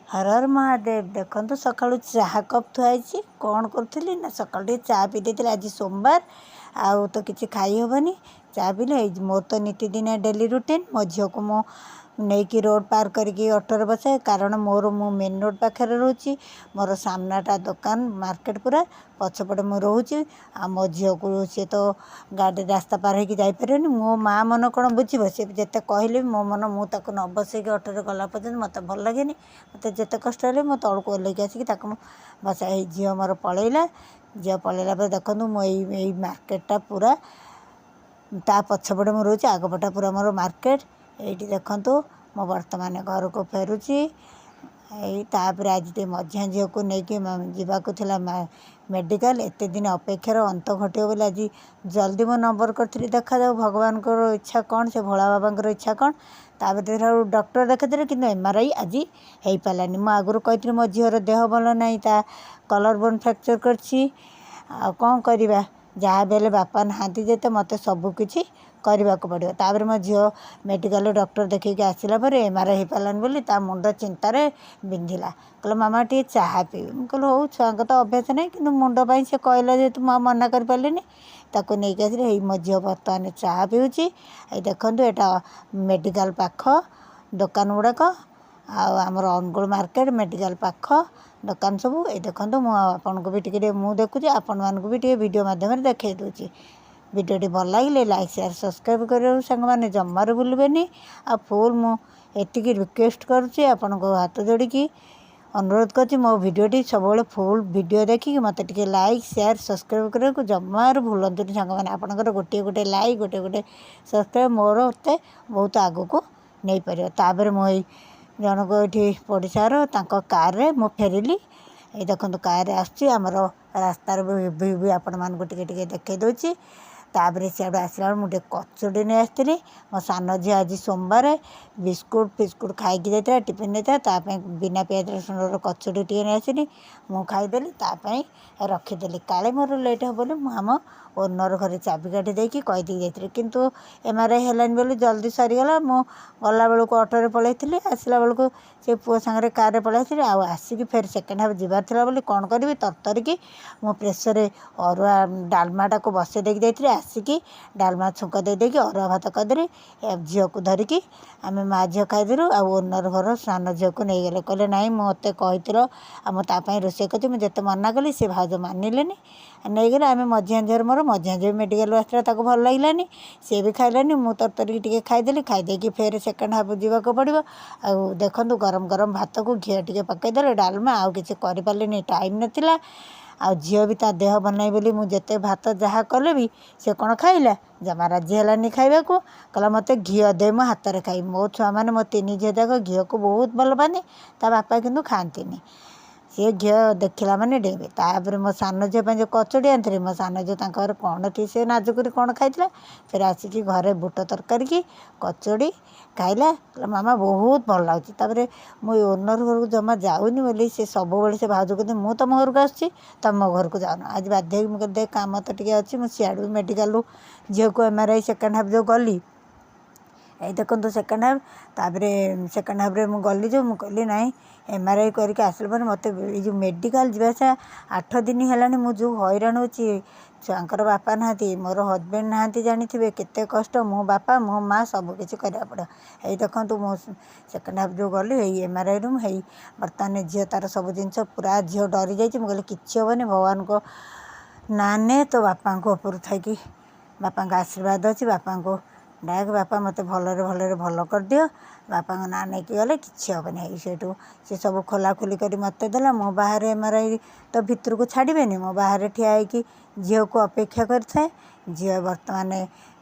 हर हर महादेव। देखो सकाळू चाह कप थुआई कौन करी ना सकाळू चा पी देती आज सोमवार आउ तो किसी खाई हेनी चा पीले मोर तो नीतिदिन डेली रुटीन मो झील को मो नहीं रोड पार करके ऑटो रे बसाए कारण मोर मु मेन रोड पाखे रोचे मोर सामनाटा दुकान मार्केट पूरा पछपटे मुझे रोचे आ मो झील को सी तो गाड़ी रास्ता पार होगी जापर मो माँ मन कौन बुझे सी जिते कहले मो मन मुझे न बसैक ऑटो गला पर्यटन मत भल लगे मत जिते कष्ट है मो तौक ओल्लैक आसिक बसा झील मोर पलैला झील पलैला देखूँ मुझे मार्केटा पूरा ता पछपटे मुझे रोचे आगपटा पूरा मोर मार्केट ये देखूँ मो बर्तमान घर को फेरुची तापर आज टे मझिया झील को लेकिन जावाकला मेडिकल एत दिन अपेक्षार अंत घटे बोले आज जल्दी मो नंबर करी देखा जाऊ भगवान को इच्छा कौन से भोला बाबा इच्छा कौन तापर देखा डॉक्टर देखते कि एमआरआई आज हो पारानी मो आगुरी कही मो झीर देह भल ना कलर बोन फ्रैक्चर कर कौन करवा जहाँ बेले बापा नहांती जेते मत सबकि करने को पड़ो तापर मो झील मेडिकल डॉक्टर देखिए आसला एमआरआई हो पारानी बोली मुंड चिंतार बिंधिला कहला मामा टे चाह पीबी मुझे हो छुआ तो अभ्यास नहीं कि मुंडपाई से कहला जेहतु मुझे मना कर पारे ताको नहीं आसी मो झील बर्तमान चाह पीऊँगी देखूँ यहाँ मेडिकल पाख दुकान गुड़ाक आमर अनुगुल मार्केट मेडिकल पाख दुकान सब ये देखूँ मुझे को भी टे मुझे देखुची आपण मानक भी टे वीडियो माध्यम देखे दूची वीडियोटी भल लगे लाइक शेयर सब्सक्राइब कर सांग मैंने जमार भूलबे आ फुल मुझे रिक्वेस्ट करुँची आपण को हाथ जोड़ी अनुरोध कर मो भिडियोटी सब फुल वीडियो देखिए मत टे लाइक शेयर सब्सक्राइब करने को जमार भूलतुनि सांग मैंने आपंकर गोटे गोटे लाइक गोटे गोटे सब्सक्राइब मोर मत बहुत आग को नहीं पार तापर मुझे जनक ये पड़शार कार मु फेरिली ये देखो कार आमर रास्तार भी आपण मानक टे देखे दूची तापर सियाड़ू आसला मुझे कचोड़ी नहीं आसती मो सान झी आज सोमवार बिस्कुट फिस्कुट खाई जाता टिफिन नहीं बिना पियाज रसुण कचोड़ी टे नहीं आसनी मु खाईदेली रखीदेली काले मोर लेट हे बोली आम ओनर घर चाबिकाठी देकी कहीदी जाती किंतु एमआरआई है बोली जल्दी सरीगला मु गला बेलू ऑटो पलैली आसला बेलू से पुओ सांगे कार पलैली आसिक फेर सेकेंड हाफ जबार था बोली कौन करी तरतरिकी मो प्रेसर अरुआ डालमाटा को बसई देकी जाती आसिक डालमा छुंक देदेकी अरुआ भात करदेली झील को धरिकी आम माँ झील खाईदेलु ओनर घर सान झील को नहीं गले कहले नाई मत कही आम रोषे कर जिते मना कली से भाज मानिले नहीं गले आम मझिया झील मोर मझिया झील मेडिकल आसला भल लगे सी भी खाइलानी मु तरतरी टे खाईदेली खाईदेकी फेर सेकेंड हाफ जावाक पड़ो देखूँ गरम गरम भात को घी टे पकईदे डालमा आउ कि करें टाइम नाला आ झील भी ता देह भल नहीं बोली मुझे भात जहाँ कले भी से कौन खाइला जमा राजी है खावा को कहला मत घी दे मो हाथ में खाई मो छुआ मैंने मो तीन झील जाक घी को बहुत भल पाने ता बापा किंतु खाती सी घी देखला मैंने डेबे तापर मो सान झील जो कचोड़ी आनी मो सान झील कौन थी से नाजुक कौन खाई फिर आसिक घरे बुट तरकारी की कचोड़ी खाइला मामा बहुत भल लगे मुझे ओनर घर को जमा जाऊनी बोली से सब से भाज कहते मुझे तुम घर को आसुच्ची तुम घर को जाऊन आज बाध्य मुझे देख काम तो टे अच्छी मुझे सियाड़ू मेडिकल झील को एमआरआई सेकेंड हाफ जो गली ये देखो सेकेंड हाफ तापर सेकेंड हाफ रे गली जो मुझे कहली ना एमआरआई करके आसला पर मत जो मेडिकल जावासा 8 दिन है मुझे हैरान हो छुआर बापा नहांती मोर हजबैंड नहांती जानी थे केते कष्ट मो बापा मो माँ सबकि करा पड़ो ये देखो मो सेकेंड हाफ जो गली है एमआरआई रूम है बर्तमान झील तार सब जिन पूरा झील डरी जाइए मुझे किसी हेनी भगवान को ना ने तो बापा को ऊपर थी बापा का आशीर्वाद अच्छी बापा को डाक बापा मत भलरे भलरे भल कर दियो बापा ना नहीं गले कि हेनी सेठू से सब खोलाखोली कर मत देला मो बाहर एमआरआई तो भितर को छाड़े मो बाहर ठिया होगी झील को अपेक्षा करए झील बर्तमान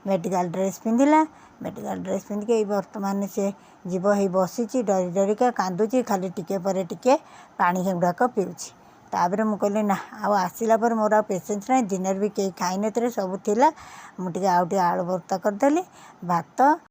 मेडिकल ड्रेस पिंधिला मेडिकल ड्रेस पिंधिक बर्तमान से जीव ही बसी डरी डरिका कांदुची खाली टिके पर टिके पानी गुड़ाक पीऊँगी तापर मुझे कहली ना आसला मोर पेसेंस ना दिन भी कहीं खाई न सब थिला मुझे आउ टे आलू भर्ता करदेली भात